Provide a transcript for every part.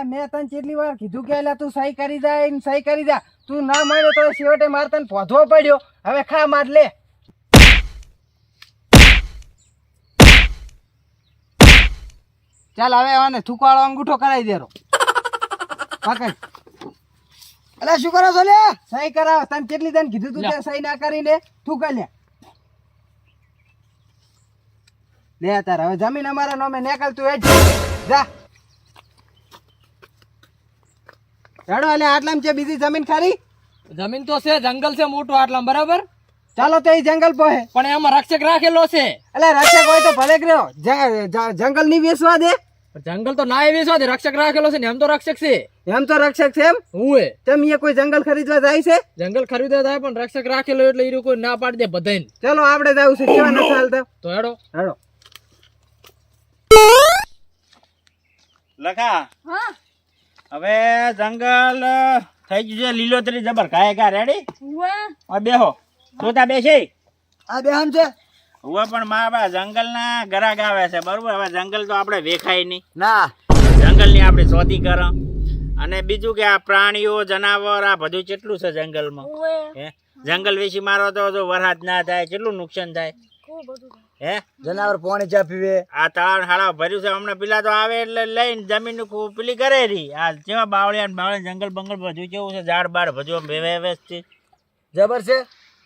અલ્યા મેં તને કેટલી વાર કીધું કે અલ્યા તું સહી કરી જાય ને સહી કરી જા. તું ના માન્યો તો છેવટે માર તને પોધવો પડ્યો. હવે ખા માર લે. ચાલ હવે આને થૂકવાળો અંગૂઠો કરાવી દેરો. પકડ. અલ્યા શું કરો છો લે? સહી કરાવ. તને કેટલી તને કીધું તું તે સહી ના કરીને થૂકા લે. લે તાર હવે જમીન અમારા નામે નીકળ તું હેડ જા. હેડો એટલે આટલામાં છે બીજી જમીન ખાલી? જમીન તો છે, જંગલ છે મોટું આટલા, બરાબર? ચાલો તો એ જંગલ પોહે. પણ એમાં રક્ષક રાખેલો છે. એટલે રક્ષક હોય તો ભલે કર્યો, જંગલ ની વેચવા દે. જંગલ તો ના વેચવા દે, રક્ષક રાખેલો છે ને. એમ તો રક્ષક છે. એમ તો રક્ષક છે એમ? હું તેમ એ કોઈ જંગલ ખરીદવા જાય છે? જંગલ ખરીદવા થાય પણ રક્ષક રાખેલો એટલે એ કોઈ ના પાડી દે બધાને. ચાલો આપણે જવું છે. કેવા નથી હાલતા? તો હેડો. હેડો. લખા હા હવે જંગલ થઈ ગયું છે લીલોતરી જબર કાય કા રેડી ઉવા બેહો તોતા બેસી આ બેહન છે હવે પણ મારા જંગલ ના ગરાગ આવે છે બરોબર. હવે જંગલ તો આપણે વેખાય નહીં, ના જંગલ ની આપણે શોધી કર. અને બીજું કે આ પ્રાણીઓ જનાવર આ બધું કેટલું છે જંગલમાં. ઉવે હે જંગલ વેચી મારો તો જો વરસાદ ના થાય કેટલું નુકસાન થાય. ખૂબ બધું હે જનાવર પાણી ચા પીવે. આ તળાવ હાળા ભર્યું છે હમણાં. પેલા તો આવે એટલે લઈને જમીન પેલી કરે રહી. આ જેવા બાવળિયા ને બાવળિયા જંગલ બંગલ બધું કેવું છે, ઝાડ બાડ બધું વ્યવસ્થિત જબર છે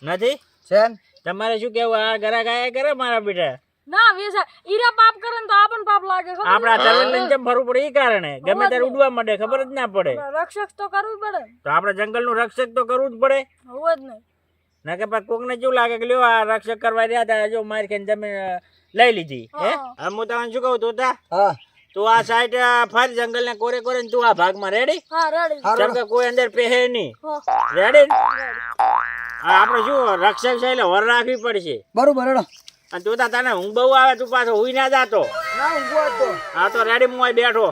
નથી. છે તમારે શું કેવું? આ ઘરા ગાયા કરે મારા બેટા. ના વેસા ઈરા પાપ કરે ને તો આપણ પાપ લાગે ખબર? આપડા તરવેલ લઈને જેમ ફરવું પડે એ કારણે ગમે ત્યારે ઉડવા માંડે, ખબર જ ના પડે. રક્ષક તો કરવું પડે. તો આપડે જંગલ નું રક્ષક તો કરવું જ પડે. હોવ જ નહીં. ના કે કોક ને કેવું લાગે કે લ્યો આ રક્ષક કરવા રહ્યા હતા, જો મારી ખાઈને જમીન લઈ લીધી. હે હું તમને શું કહું તોતા, હા તું આ સાઈડ ફર જંગલ ને કોરે કોરે તું આ ભાગમાં રેડી. હા રેડી. કેમ કે કોઈ અંદર પહેરે નહીં. હા રેડી. આપડે શું રક્ષક છે એટલે વર રાખવી પડશે. બરોબર હેડો. અને તું તને ઊંઘ બહુ આવે, તું પાછો હુઈ ના જાતો. ના ઊંઘો હતો. હા તો રેડી હું અહીં બેઠો.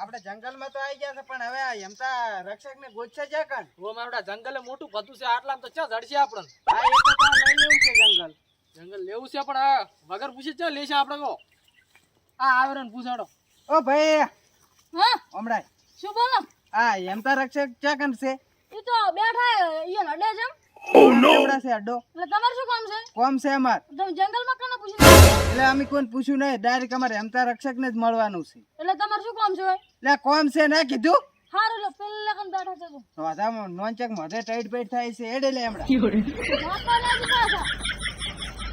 આપણે જંગલમાં તો આવી ગયા છે પણ હવે આ એમતા રક્ષક ને ગોતશે છે કણ? ઓ મારા જંગલે મોટું બધું છે, આટલામાં તો ચા જડશે આપણને. આ એટલે તો લઈ લેવું છે જંગલ. જંગલ લેવું છે પણ આ વગર પૂછે ચા લેશે આપણે કહો. આ આવરણ પૂછાડો. ઓ ભાઈ હા હમણાં શું બોલો? આ એમતા રક્ષક છે કણ છે? ઈ તો બેઠા ઈ લડે છે એમ? કેવડા છે અડ્ડો? એટલે તમારે શું કામ છે? કોમ છે અમાર. તમે જંગલમાં કોને પૂછી? એટલે અમે કોઈ પૂછ્યું નહીં, ડાયરેક્ટ અમારે એમતા રક્ષક ને જ મળવાનું છે. એટલે તમારે શું કામ છે ભાઈ? એટલે કોમ છે ના કીધું? હારું લે પેલા કન બેઠા છે તું. વાધામાં નોનચક મોઢે ટાઈટ પેટ થાય છે એડે લે હમણાં. બાપા ને જ પાછા.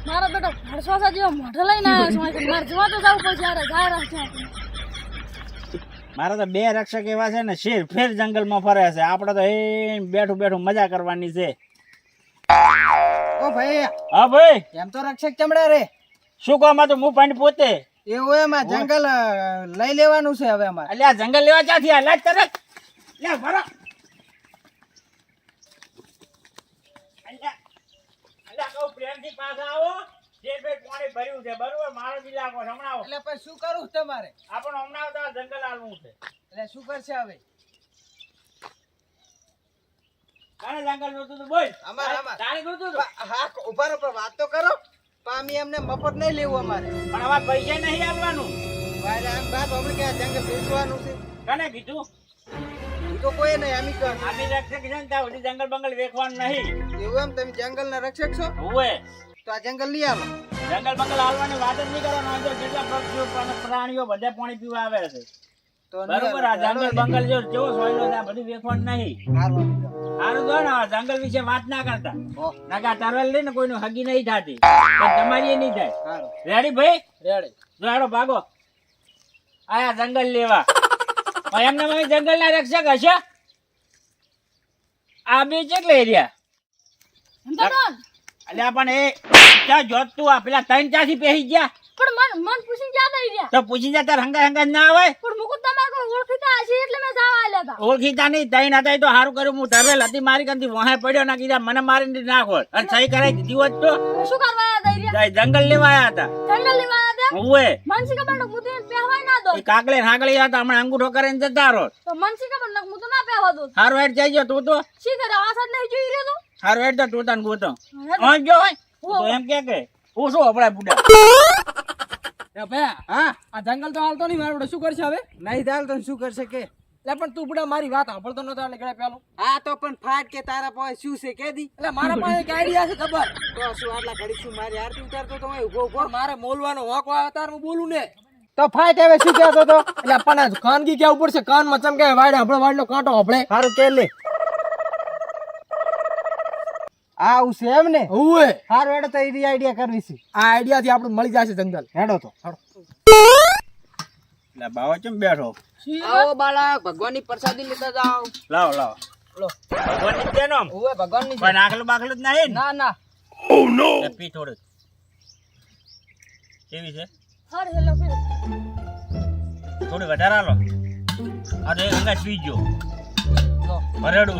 મારો બેટો હરસવાસા જેવો મોઢો લઈને આવ્યો છે. મારે જોવા તો જવું પડશે. યાર જાય રાખે મારા તો બે રક્ષક એવા છે ને, શેર ફેર જંગલમાં ફરે છે. આપડે તો એ બેઠું બેઠું મજા કરવાની છે. ઓ ભાઈ હા ભાઈ એમ તો રક્ષક ચમડા રે. શું કહો? માં તો હું પાણી પોતે એવું એમાં જંગલ લઈ લેવાનું છે હવે અમારે. એટલે આ જંગલ લેવા ક્યાંથી આ લાજ તરત લે ભરો. અલ્યા કહું પ્રેમથી પાછા આવો. જે બે પાણી ભર્યું છે બરોબર, મારો બી લાગો હમણાં. એટલે પછી શું કરું તમારે? આપણો હમણાં તો જંગલ આલવું છે. એટલે શું કરશે હવે? કાને જંગલ જોતું તું બોલ. અમારે તારે જોતું તું. હા ઉભા રહો પણ વાત તો કરો. પામી એમને મફત નહીં લેવું અમારે. પણ અમારે પૈસા નહીં આપવાનું. ભાઈ આમ વાત હમણાં કે આ જંગલ વેચવાનું છે. કને કીધું? હું તો કોઈ નહીં આમી કર. આમી રક્ષક છે ને ત્યાં સુધી જંગલ બંગલ વેખવાનું નહીં. એવું એમ તમે જંગલના રક્ષક છો? હોવે તો આ જંગલ લઈ આવો. જંગલ બંગલ હાલવાની વાત જ નહીં કરવાનો. અંદર કેટલા પક્ષીઓ પ્રાણીઓ બધા પાણી પીવા આવે છે તો નહીં બરોબર. આ આવે. જંગલ બંગલ જો કેવો સોયલો છે, આ બધું વેખવાનું નહીં. હાલો. સારું જો ને આ જંગલ વિશે વાત ના કરતા. હો. ના કે આ તરવેલ લઈને કોઈનું હગી નહીં થતી, પણ તમારી એ નહીં થાય. હાલો. રેડી ભાઈ? રેડી. જો હેડો ભાગો. આયા જંગલ લેવા. હવે એમને મને જંગલના રક્ષક હશે. આ બે કેટલે એરિયા અલ્યા પણ એ ક્યાં જોત તું? આ પેલા ત્રણ ચાથી પહેરી ગયા પણ મન પૂછીને ક્યાં દઈ રહ્યા? તો પૂછી જા. તાર હંગા હંગા ના આવે. પણ મુકુદ તમારે કોઈ ઓળખીતા હશે એટલે મેં જવા આલ્યા હતા. ઓળખીતા નહીં, ત્રણ હતા એ તો સારું કર્યું. હું તરવેલ હતી મારી કંથી વહાય પડ્યો ના કીધા મને મારીને નાખો અને સહી કરાવી દીધી હોત તો શું કરવા આયા દઈ રહ્યા? જંગલ લેવા આવ્યા હતા. જંગલ લેવા આયા હતા? હુએ મનસી ખબર ને હું તો એને પહેવાય ના દો. એ કાકલે હાકલે હતા હમણાં અંગૂઠો કરીને જતા રહો. તો મનસી ખબર ને હું તો ના પહેવા દો. હારું હેડ જઈ ગયો તું તો. શી કરે આ સાથ નહીં જોઈ રહ્યો તો? હારું હેડ તો તું તને ગોતો. જો હોય તો એમ કે હું શું હપડા બુડા એ ભયા હા આ જંગલ તો હાલતો નહીં મારો બેટો શું કરશે હવે નહીં ચાલ તો શું કરશે કે એટલે પણ તું બુડા મારી વાત સાંભળતો નતો એટલે ગળે પેલો હા તો પણ ફાટ કે તારા પાસે શું છે કે દી એટલે મારા પાસે એક આઈડિયા છે ખબર તો શું આટલા ઘડી શું મારી આરતી ઉતારતો તો હું ઉભો ઉભો પણ મારે બોલવાનો હોક આવે તાર હું બોલું ને તો ફાટ હવે શું કહેતો તો એટલે પણ ખાનગી કેવું પડશે કાનમાં ચમકે વાડે આપણો વાડનો કાંટો આપણે સારું કે લે આવું છે એમ ને ઓએ સારું હેડો તો એવી આઈડિયા કરવી છે આ આઈડિયા થી આપણે મળી જશે જંગલ હેડો તો એટલે બાવા ચમ બેઠો આવો બાળક ભગવાનની પ્રસાદી લેતા જાઓ લાવો લાવો ભગવાનની કેનો આમ? ઓએ ભગવાનની કોઈ નાખલું બાખલું જ નહીં ને? ના ના એટલે પી થોડું કેવી છે હર હેલો ફિર થોડી વધારે આલો આ તો એક અંગા પી ગયો લો. ભરેડું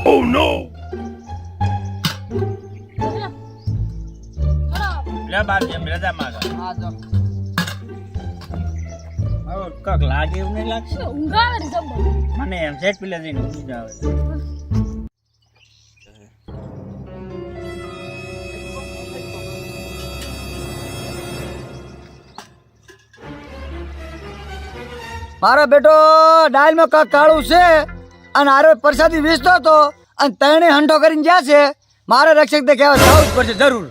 લે બાપ જેમ રજા માંગે હા જો હવે કાક લાગે એવું નહીં લાગશે ઊંઘાવે ને જબર મને એમ સેટ પીલા જઈને ઊંઘી જ આવે મારો બેટો ડાયલમાં કાંક કાળું છે અને આરો પ્રસાદી વેચતો હતો અને તણે હંઠો કરીને જ્યાં છે મારે રક્ષક દે કહેવા જવું જ પડશે જરૂર.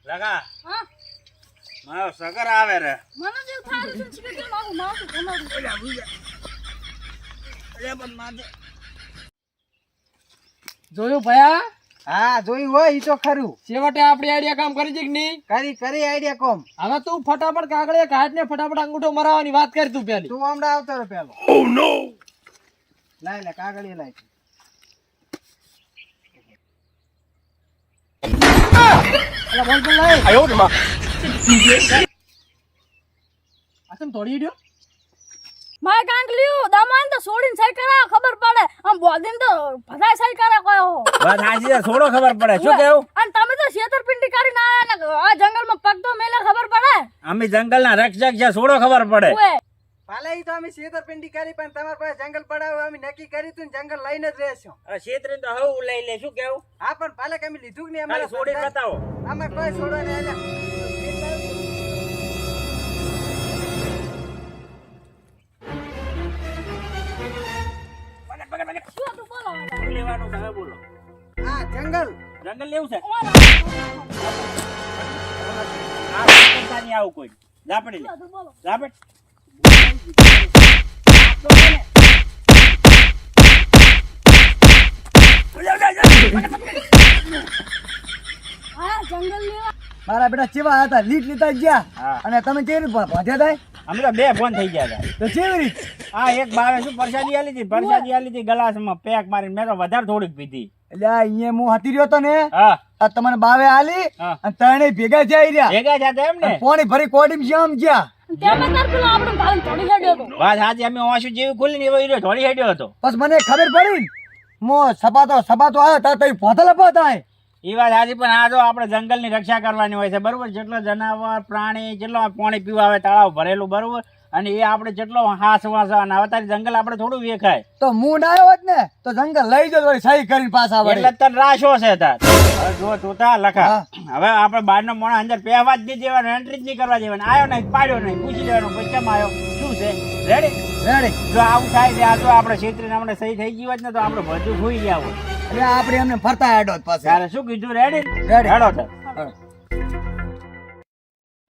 લગા હા મારો સગર આવે રે મને જેવું થાય છે ચીકર કે મારું મારું તમારું જોયું ભયા હા જોયું હોય ઈ તો ખરું છેવટે આપણી આઈડિયા કામ કરી છે કે નહીં કરી આઈડિયા કોમ હવે તું ફટાફટ કાગળે કાઢ ને ફટાફટ અંગૂઠો મરાવવાની વાત કરી તું પેલી તું હમણાં આવતો રહે પેલો લાય લે કાગળિયા લાય એટલે બોલ બોલ લઈ આ તમ તોડી ગયો મારે કાંક લ્યું દામાન તો છોડીને સહી કરા ખબર પડે આમ બોલીને તો બધાય સહી કરે કયો બસ હાજી છે, થોડો ખબર પડે શું કેવું અને તમે તો છેતરપિંડી કરીને આયા ને આ જંગલમાં પગ તો મેલે ખબર પડે અમે જંગલના રક્ષક છે, થોડો ખબર પડે ઓએ પાલે ઈ તો અમે છેતરપિંડી કરી પણ તમારા પાસે જંગલ પડાવે અમે નક્કી કર્યું તું ને જંગલ લઈને જ રહેશું ક્ષેત્રે તો હવ લઈ લે શું કેવું હા પણ પાલે કે અમે લીધું કે નહીં ખાલી છોડી બતાવો અમે કોઈ છોડવા નહીં આલ્યા. શું હતું બોલો શું લેવાનું છે હવે બોલો આ જંગલ જંગલ લેવું છે ઓલા આ પૈસા નહીં આવું કોઈ ઝાપડી લે શું હતું બોલો ઝાપડ હા જંગલ લેવા મારા બેટા ચેવા આવ્યા હતા લીટ લીધા જ ગયા હા. અને તમે કેવી રીતે ભાજ્યા થાય અમે તો બે ફોન થઈ ગયા હતા તો કેવી રીત આ એક બાવે શું પ્રસાદી આલી હતી ગલાસમાં પેક મારીને મેં તો વધારે થોડીક પીધી એટલે આ અહીંયા હું હાથી રહ્યો હતો ને હા આ તમને બાવે આલી હા. અને તણે ભેગા જઈ રહ્યા ભેગા જતા એમ ને પોણી ભરી કોડીમ જામ ગયા તેમાં તાર પેલો આપણો ભાઈ થોડી હેડ્યો તો વાત સાચી અમે ઓછું જેવી ખુલી ને એવો હીરો થોડી હેડ્યો હતો પછી મને ખબર પડી ને મો સપાતો આવ્યો તાર તઈ પોતા લપતા એ વાત સાચી પણ આ જો આપણે જંગલની રક્ષા કરવાની હોય છે બરોબર જેટલો જનાવર પ્રાણી જેટલો પાણી પીવા આવે તળાવ ભરેલું બરોબર અને એ આપણે જેટલો હાસ વાસ અને હવે તારી જંગલ આપણે થોડું વેખાય તો હું ના આવ્યો હોત ને તો જંગલ લઈ જતો વળી સહી કરીને પાછા એટલે વળી તને રાશો છે તાર હવે જો તું લખા હા. હવે આપણે બહારનો મોણા અંદર પહેવા જ નહીં દેવાનો એન્ટ્રી જ નહીં કરવા દેવાની આવ્યો નહીં પાડ્યો નહીં પૂછી લેવાનો પછી કેમ આવ્યો શું છે રેડી રેડી જો આવું થાય છે આ જો આપણે ક્ષેત્રે આપણે સહી થઈ ગઈ હોત ને તો આપણે બધું ભૂઈ ગયા હોય એટલે આપણે એમને ફરતા હેડો જ પાછા ત્યારે શું કીધું રેડી રેડી. હેડો થાય હા.